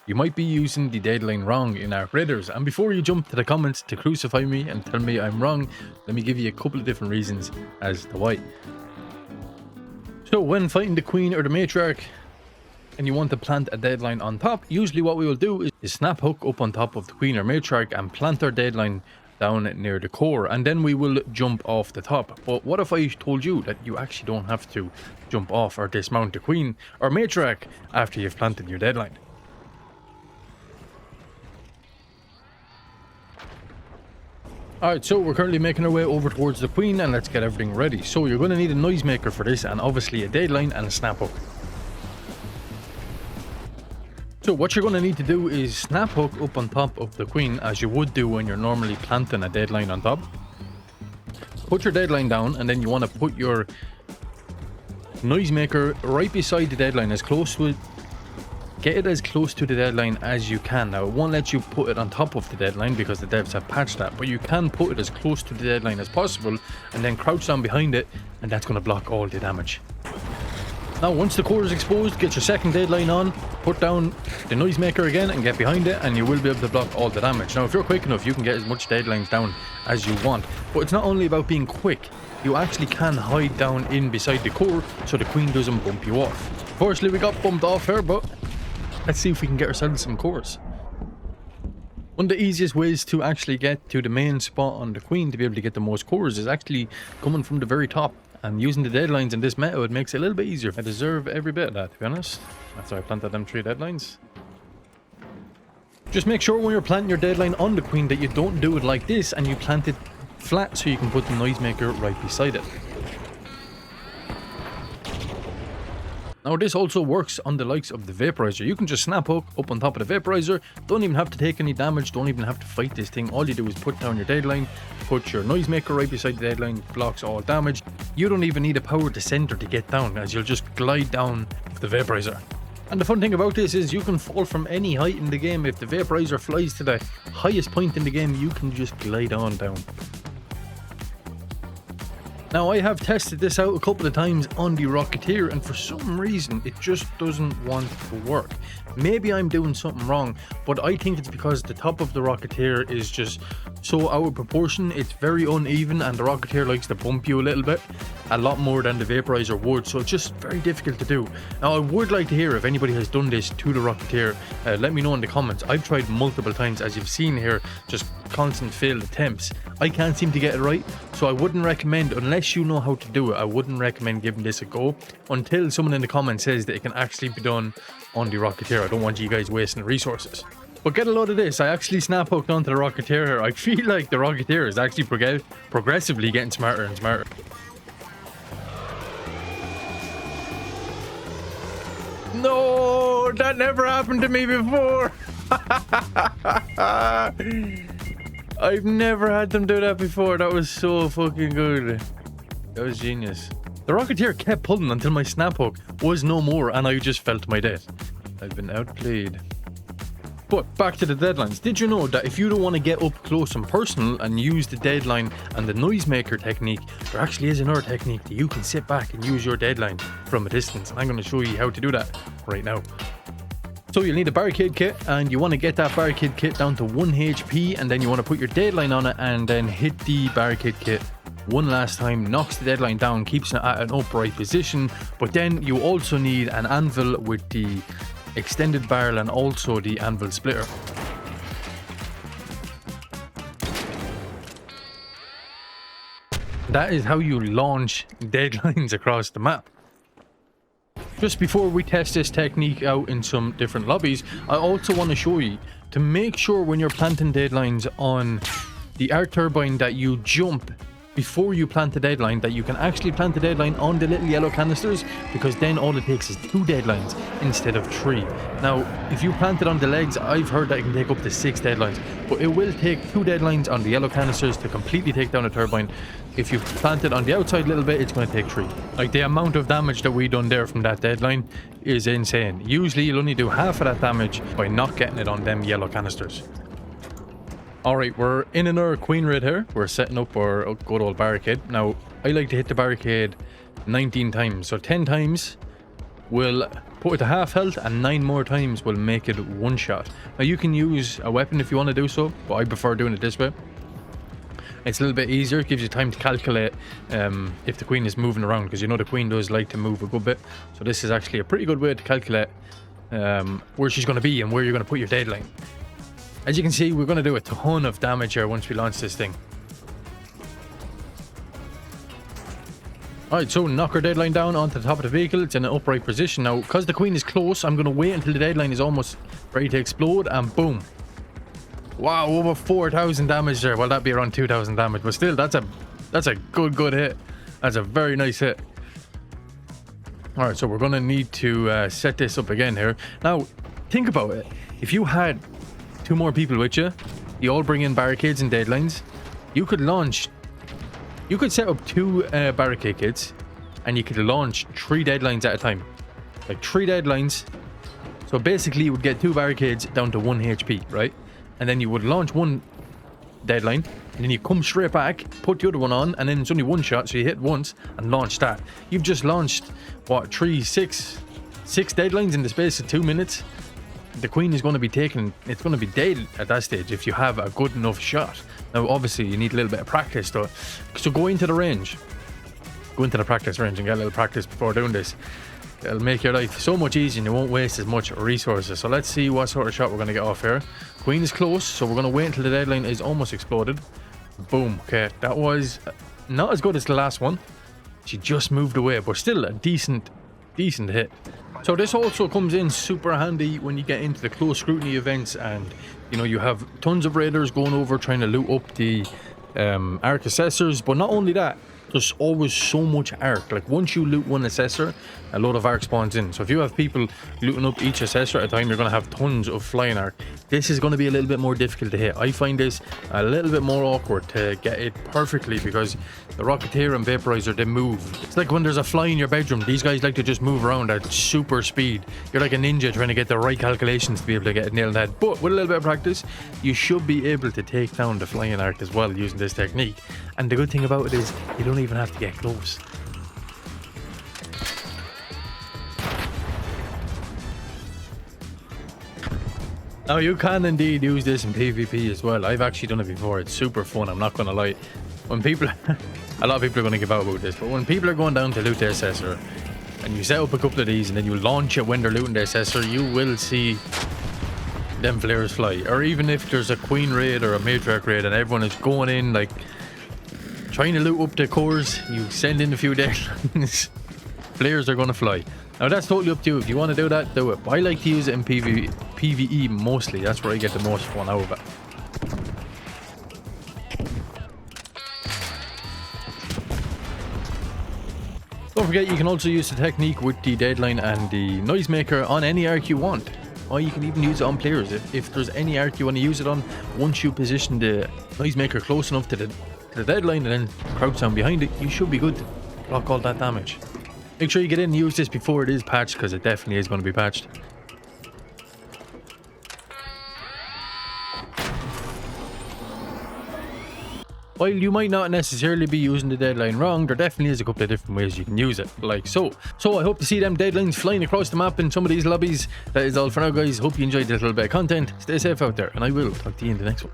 You might be using the deadline wrong in Arc Raiders, and before you jump to the comments to crucify me and tell me I'm wrong, let me give you a couple of different reasons as to why. So when fighting the Queen or the Matriarch and you want to plant a deadline on top, usually what we will do is snap hook up on top of the Queen or Matriarch and plant our deadline down near the core, and then we will jump off the top. But what if I told you that you actually don't have to jump off or dismount the Queen or Matriarch after you've planted your deadline? Alright, so we're currently making our way over towards the Queen, and let's get everything ready. So you're going to need a noisemaker for this, and obviously a deadline and a snap hook. So what you're going to need to do is snap hook up on top of the Queen as you would do when you're normally planting a deadline on top. Put your deadline down, and then you want to put your noisemaker right beside the deadline, as close to it. Get it as close to the deadline as you can. Now, it won't let you put it on top of the deadline because the devs have patched that, but you can put it as close to the deadline as possible and then crouch down behind it, and that's going to block all the damage. Now, once the core is exposed, get your second deadline on, put down the noisemaker again and get behind it, and you will be able to block all the damage. Now, if you're quick enough, you can get as much deadlines down as you want, but it's not only about being quick. You actually can hide down in beside the core so the Queen doesn't bump you off. Unfortunately, we got bumped off here, but let's see if we can get ourselves some cores. One of the easiest ways to actually get to the main spot on the Queen to be able to get the most cores is actually coming from the very top. And using the deadlines in this meta, it makes it a little bit easier. I deserve every bit of that, to be honest. After I planted them 3 deadlines. Just make sure when you're planting your deadline on the Queen that you don't do it like this and you plant it flat so you can put the noisemaker right beside it. Now, this also works on the likes of the Vaporizer. You can just snap hook up on top of the Vaporizer, don't even have to take any damage, don't even have to fight this thing. All you do is put down your deadline, put your noisemaker right beside the deadline, blocks all damage. You don't even need a power descender to get down, as you'll just glide down the Vaporizer. And the fun thing about this is you can fall from any height in the game. If the Vaporizer flies to the highest point in the game, you can just glide on down. Now, I have tested this out a couple of times on the Rocketeer, and for some reason it just doesn't want to work. Maybe I'm doing something wrong, but I think it's because the top of the Rocketeer is just so out of proportion. It's very uneven, and the Rocketeer likes to bump you a little bit, a lot more than the Vaporizer would, so it's just very difficult to do. Now, I would like to hear if anybody has done this to the Rocketeer. Let me know in the comments. I've tried multiple times, as you've seen here, just constant failed attempts. I can't seem to get it right, so I wouldn't recommend, unless you know how to do it, I wouldn't recommend giving this a go until someone in the comments says that it can actually be done on the Rocketeer. I don't want you guys wasting the resources. But get a load of this, I actually snap hooked onto the Rocketeer here. I feel like the Rocketeer is actually progressively getting smarter and smarter. No, that never happened to me before. I've never had them do that before. That was so fucking good. That was genius. The Rocketeer kept pulling until my snap hook was no more and I just fell to my death. I've been outplayed. But back to the deadlines. Did you know that if you don't want to get up close and personal and use the deadline and the noisemaker technique, there actually is another technique that you can sit back and use your deadline from a distance. And I'm going to show you how to do that right now. So you'll need a barricade kit, and you want to get that barricade kit down to 1 HP, and then you want to put your deadline on it and then hit the barricade kit one last time. Knocks the deadline down, keeps it at an upright position. But then you also need an anvil with the extended barrel and also the anvil splitter. That is how you launch deadlines across the map. Just before we test this technique out in some different lobbies, I also want to show you to make sure when you're planting deadlines on the arc turbine that you jump before you plant the deadline, that you can actually plant the deadline on the little yellow canisters, because then all it takes is 2 deadlines instead of 3. Now, if you plant it on the legs, I've heard that it can take up to 6 deadlines, but it will take 2 deadlines on the yellow canisters to completely take down a turbine. If you plant it on the outside a little bit, it's going to take 3. Like, the amount of damage that we done there from that deadline is insane. Usually you'll only do half of that damage by not getting it on them yellow canisters. Alright, we're in another Queen raid here. We're setting up our good old barricade. Now, I like to hit the barricade 19 times. So 10 times will put it to half health, and 9 more times will make it one shot. Now you can use a weapon if you want to do so, but I prefer doing it this way. It's a little bit easier. It gives you time to calculate if the queen is moving around, because you know the queen does like to move a good bit. So this is actually a pretty good way to calculate where she's going to be and where you're going to put your deadline. As you can see, we're going to do a ton of damage here once we launch this thing. Alright, so knock our deadline down onto the top of the vehicle. It's in an upright position. Now, because the queen is close, I'm going to wait until the deadline is almost ready to explode, and boom. Wow, over 4,000 damage there. Well, that'd be around 2,000 damage, but still, that's a good hit. That's a very nice hit. Alright, so we're going to need to set this up again here. Now, think about it. If you had 2 more people with you, you all bring in barricades and deadlines, you could set up 2 barricade kits, and you could launch 3 deadlines at a time. Like 3 deadlines. So basically you would get 2 barricades down to 1 HP, right? And then you would launch 1 deadline, and then you come straight back, put the other one on, and then it's only 1 shot, so you hit once and launch that. You've just launched, what, 6 deadlines in the space of 2 minutes. The queen is going to be taken, it's going to be dead at that stage if you have a good enough shot. Now obviously you need a little bit of practice though, so go into the range, go into the practice range and get a little practice before doing this. It'll make your life so much easier and you won't waste as much resources. So let's see what sort of shot we're going to get off here. Queen is close, so we're going to wait until the deadline is almost exploded. Boom. Okay, that was not as good as the last one. She just moved away, but still a decent hit. So this also comes in super handy when you get into the close scrutiny events, and you know you have tons of raiders going over trying to loot up the arc assessors. But not only that, there's always so much arc. Like once you loot 1 assessor, a load of arc spawns in. So if you have people looting up each assessor at a time, you're going to have tons of flying arc. This is going to be a little bit more difficult to hit. I find this a little bit more awkward to get it perfectly, because the Rocketeer and Vaporizer, they move. It's like when there's a fly in your bedroom. These guys like to just move around at super speed. You're like a ninja trying to get the right calculations to be able to get it nailed on that. But with a little bit of practice, you should be able to take down the flying arc as well using this technique. And the good thing about it is you don't even have to get close. Now you can indeed use this in PvP as well. I've actually done it before. It's super fun, I'm not going to lie. When people, a lot of people are going to give out about this, but when people are going down to loot the assessor and you set up a couple of these and then you launch it when they're looting the assessor, you will see them flares fly. Or even if there's a queen raid or a matriarch raid and everyone is going in like trying to loot up the cores, you send in a few deadlines, flares are going to fly. Now that's totally up to you. If you want to do that, do it. But I like to use it in PvE mostly. That's where I get the most fun out of it. Don't forget, you can also use the technique with the deadline and the noisemaker on any arc you want. Or you can even use it on players. If there's any arc you want to use it on, once you position the noisemaker close enough to the deadline and then crouch down behind it, you should be good to block all that damage. Make sure you get in and use this before it is patched, because it definitely is going to be patched. While you might not necessarily be using the deadline wrong, there definitely is a couple of different ways you can use it, like so. So I hope to see them deadlines flying across the map in some of these lobbies. That is all for now, guys. Hope you enjoyed this little bit of content. Stay safe out there, and I will talk to you in the next one.